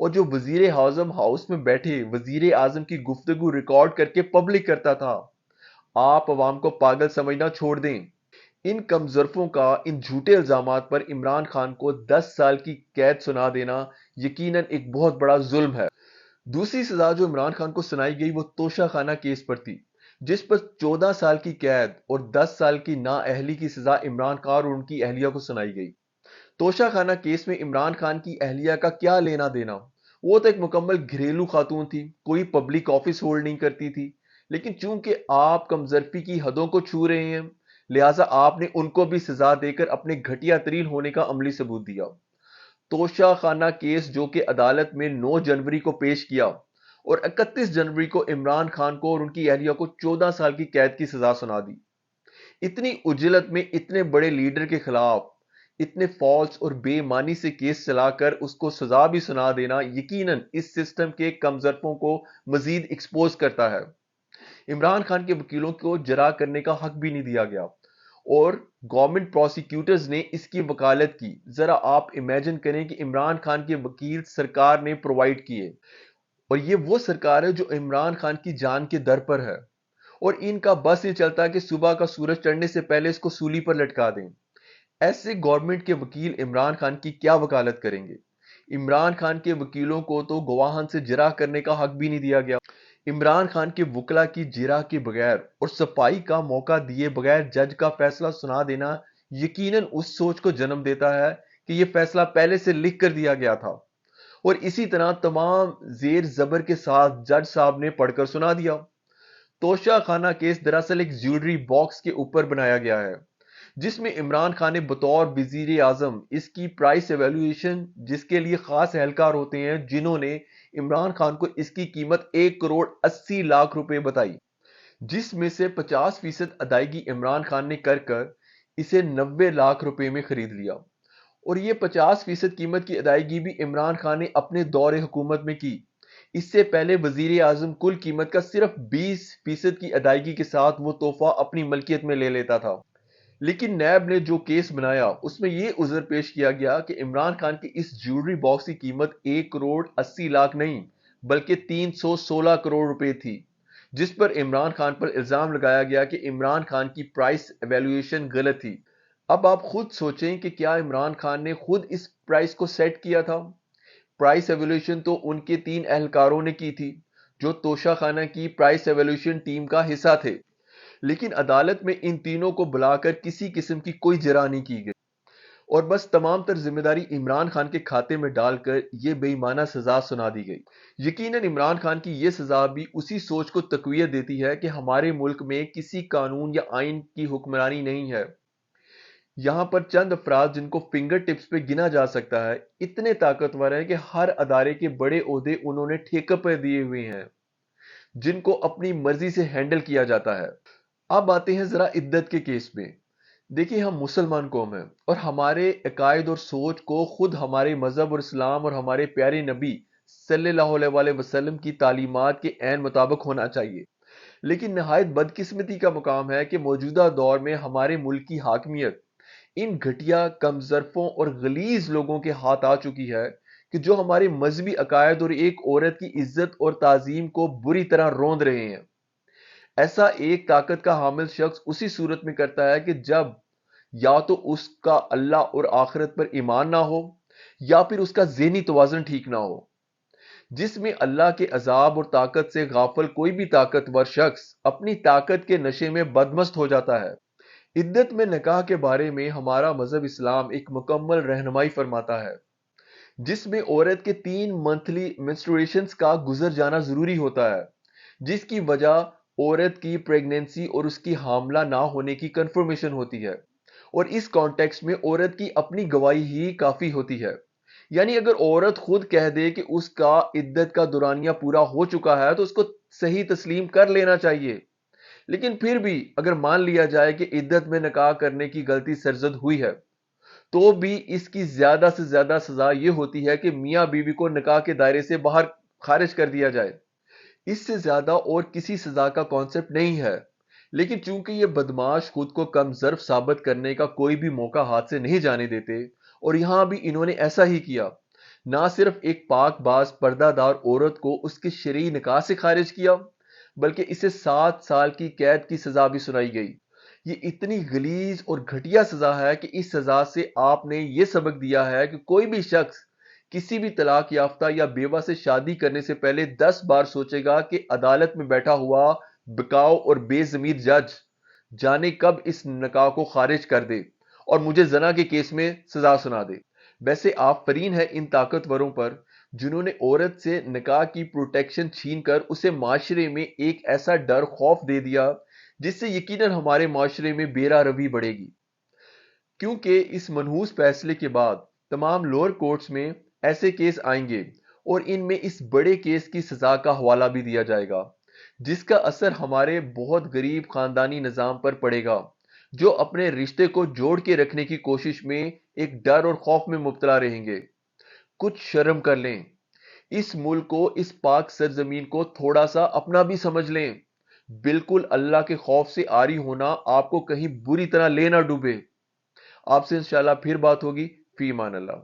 اور جو وزیر اعظم ہاؤس میں بیٹھے وزیر اعظم کی گفتگو ریکارڈ کر کے پبلک کرتا تھا۔ آپ عوام کو پاگل سمجھنا چھوڑ دیں۔ ان کم ظرفوں کا ان جھوٹے الزامات پر عمران خان کو 10 سال کی قید سنا دینا یقیناً ایک بہت بڑا ظلم ہے۔ دوسری سزا جو عمران خان کو سنائی گئی وہ توشہ خانہ کیس پر تھی، جس پر 14 سال کی قید اور 10 سال کی نااہلی کی سزا عمران خان اور ان کی اہلیہ کو سنائی گئی۔ توشہ خانہ کیس میں عمران خان کی اہلیہ کا کیا لینا دینا؟ وہ تو ایک مکمل گھریلو خاتون تھی، کوئی پبلک آفس ہولڈ نہیں کرتی تھی، لیکن چونکہ آپ کمظرفی کی حدوں کو چھو رہے ہیں، لہٰذا آپ نے ان کو بھی سزا دے کر اپنے گھٹیا ترین ہونے کا عملی ثبوت دیا۔ توشہ خانہ کیس جو کہ عدالت میں 9 جنوری کو پیش کیا اور 31 جنوری کو عمران خان کو اور ان کی اہلیہ کو 14 سال کی قید کی سزا سنا دی۔ اتنی عجلت میں اتنے بڑے لیڈر کے خلاف اتنے فالس اور بے معنی سے کیس چلا کر اس کو سزا بھی سنا دینا یقیناً اس سسٹم کے کمزرفوں کو مزید ایکسپوز کرتا ہے۔ عمران خان کے وکیلوں کو جرح کرنے کا حق بھی نہیں دیا گیا اور گورنمنٹ پروسیکیوٹرز نے اس کی وکالت کی۔ ذرا آپ امیجن کریں کہ عمران خان کے وکیل سرکار نے پرووائڈ کیے، اور یہ وہ سرکار ہے جو عمران خان کی جان کے در پر ہے، اور ان کا بس یہ چلتا ہے کہ صبح کا سورج چڑھنے سے پہلے اس کو سولی پر لٹکا دیں۔ ایسے گورنمنٹ کے وکیل عمران خان کی کیا وکالت کریں گے؟ عمران خان کے وکیلوں کو تو گواہان سے جرح کرنے کا حق بھی نہیں دیا گیا۔ عمران خان کے وکلا کی جرح کے بغیر اور صفائی کا موقع دیے بغیر جج کا فیصلہ سنا دینا یقیناً اس سوچ کو جنم دیتا ہے کہ یہ فیصلہ پہلے سے لکھ کر دیا گیا تھا، اور اسی طرح تمام زیر زبر کے ساتھ جج صاحب نے پڑھ کر سنا دیا۔ توشہ خانہ کیس دراصل ایک جیولری باکس کے اوپر بنایا گیا ہے، جس میں عمران خان نے بطور وزیر اعظم اس کی پرائس ایویلویشن، جس کے لیے خاص اہلکار ہوتے ہیں جنہوں نے عمران خان کو اس کی قیمت 1 کروڑ 80 لاکھ روپے بتائی، جس میں سے 50% ادائیگی عمران خان نے کر اسے 90 لاکھ روپے میں خرید لیا، اور یہ 50% قیمت کی ادائیگی بھی عمران خان نے اپنے دور حکومت میں کی۔ اس سے پہلے وزیر اعظم کل قیمت کا صرف 20% کی ادائیگی کے ساتھ وہ تحفہ اپنی ملکیت میں لے لیتا تھا۔ لیکن نیب نے جو کیس بنایا اس میں یہ عذر پیش کیا گیا کہ عمران خان کی اس جیولری باکس کی قیمت 1 کروڑ 80 لاکھ نہیں بلکہ 316 کروڑ روپے تھی، جس پر عمران خان پر الزام لگایا گیا کہ عمران خان کی پرائس ایویلویشن غلط تھی۔ اب آپ خود سوچیں کہ کیا عمران خان نے خود اس پرائس کو سیٹ کیا تھا؟ پرائس ایویلویشن تو ان کے 3 اہلکاروں نے کی تھی جو توشہ خانہ کی پرائس ایویلویشن ٹیم کا حصہ تھے، لیکن عدالت میں ان تینوں کو بلا کر کسی قسم کی کوئی جرح نہیں کی گئی، اور بس تمام تر ذمہ داری عمران خان کے کھاتے میں ڈال کر یہ بے ایمانہ سزا سنا دی گئی۔ یقیناً عمران خان کی یہ سزا بھی اسی سوچ کو تقویت دیتی ہے کہ ہمارے ملک میں کسی قانون یا آئین کی حکمرانی نہیں ہے۔ یہاں پر چند افراد جن کو فنگر ٹپس پہ گنا جا سکتا ہے اتنے طاقتور ہیں کہ ہر ادارے کے بڑے عہدے انہوں نے ٹھیکے پر دیے ہوئے ہیں، جن کو اپنی مرضی سے ہینڈل کیا جاتا ہے۔ اب آتے ہیں ذرا عدت کے کیس میں۔ دیکھیں، ہم مسلمان قوم ہیں اور ہمارے عقائد اور سوچ کو خود ہمارے مذہب اور اسلام اور ہمارے پیارے نبی صلی اللہ علیہ وآلہ وسلم کی تعلیمات کے عین مطابق ہونا چاہیے، لیکن نہایت بدقسمتی کا مقام ہے کہ موجودہ دور میں ہمارے ملک کی حاکمیت ان گھٹیا کمظرفوں اور غلیظ لوگوں کے ہاتھ آ چکی ہے کہ جو ہمارے مذہبی عقائد اور ایک عورت کی عزت اور تعظیم کو بری طرح روند رہے ہیں۔ ایسا ایک طاقت کا حامل شخص اسی صورت میں کرتا ہے کہ جب یا تو اس کا اللہ اور آخرت پر ایمان نہ ہو یا پھر اس کا ذہنی توازن ٹھیک نہ ہو۔ جس میں اللہ کے عذاب اور طاقت سے غافل کوئی بھی طاقتور شخص اپنی طاقت کے نشے میں بدمست ہو جاتا ہے۔ عدت میں نکاح کے بارے میں ہمارا مذہب اسلام ایک مکمل رہنمائی فرماتا ہے، جس میں عورت کے 3 منتھلی منسٹریشنز کا گزر جانا ضروری ہوتا ہے، جس کی وجہ عورت کی پریگنینسی اور اس کی حاملہ نہ ہونے کی کنفرمیشن ہوتی ہے، اور اس کانٹیکسٹ میں عورت کی اپنی گواہی ہی کافی ہوتی ہے۔ یعنی اگر عورت خود کہہ دے کہ اس کا عدت کا دورانیہ پورا ہو چکا ہے تو اس کو صحیح تسلیم کر لینا چاہیے، لیکن پھر بھی اگر مان لیا جائے کہ عدت میں نکاح کرنے کی غلطی سرزد ہوئی ہے تو بھی اس کی زیادہ سے زیادہ سزا یہ ہوتی ہے کہ میاں بیوی کو نکاح کے دائرے سے باہر خارج کر دیا جائے۔ اس سے زیادہ اور کسی سزا کا کانسیپٹ نہیں ہے، لیکن چونکہ یہ بدماش خود کو کم ظرف ثابت کرنے کا کوئی بھی موقع ہاتھ سے نہیں جانے دیتے، اور یہاں بھی انہوں نے ایسا ہی کیا۔ نہ صرف ایک پاک باز پردہ دار عورت کو اس کے شرعی نکاح سے خارج کیا، بلکہ اسے 7 سال کی قید کی سزا بھی سنائی گئی۔ یہ اتنی غلیظ اور گھٹیا سزا ہے کہ اس سزا سے آپ نے یہ سبق دیا ہے کہ کوئی بھی شخص کسی بھی طلاق یافتہ یا بیوہ سے شادی کرنے سے پہلے 10 بار سوچے گا کہ عدالت میں بیٹھا ہوا بکاؤ اور بے ضمیر جج جانے کب اس نکاح کو خارج کر دے اور مجھے زنا کے کیس میں سزا سنا دے۔ ویسے آفرین ہے ان طاقتوروں پر جنہوں نے عورت سے نکاح کی پروٹیکشن چھین کر اسے معاشرے میں ایک ایسا ڈر خوف دے دیا جس سے یقیناً ہمارے معاشرے میں بیرا روی بڑھے گی، کیونکہ اس منحوس فیصلے کے بعد تمام لوئر کورٹس میں ایسے کیس آئیں گے اور ان میں اس بڑے کیس کی سزا کا حوالہ بھی دیا جائے گا، جس کا اثر ہمارے بہت غریب خاندانی نظام پر پڑے گا جو اپنے رشتے کو جوڑ کے رکھنے کی کوشش میں ایک ڈر اور خوف میں مبتلا رہیں گے۔ کچھ شرم کر لیں، اس ملک کو، اس پاک سرزمین کو تھوڑا سا اپنا بھی سمجھ لیں۔ بالکل اللہ کے خوف سے عاری ہونا آپ کو کہیں بری طرح لے نہ ڈوبے۔ آپ سے انشاءاللہ پھر بات ہوگی۔ فی امان اللہ۔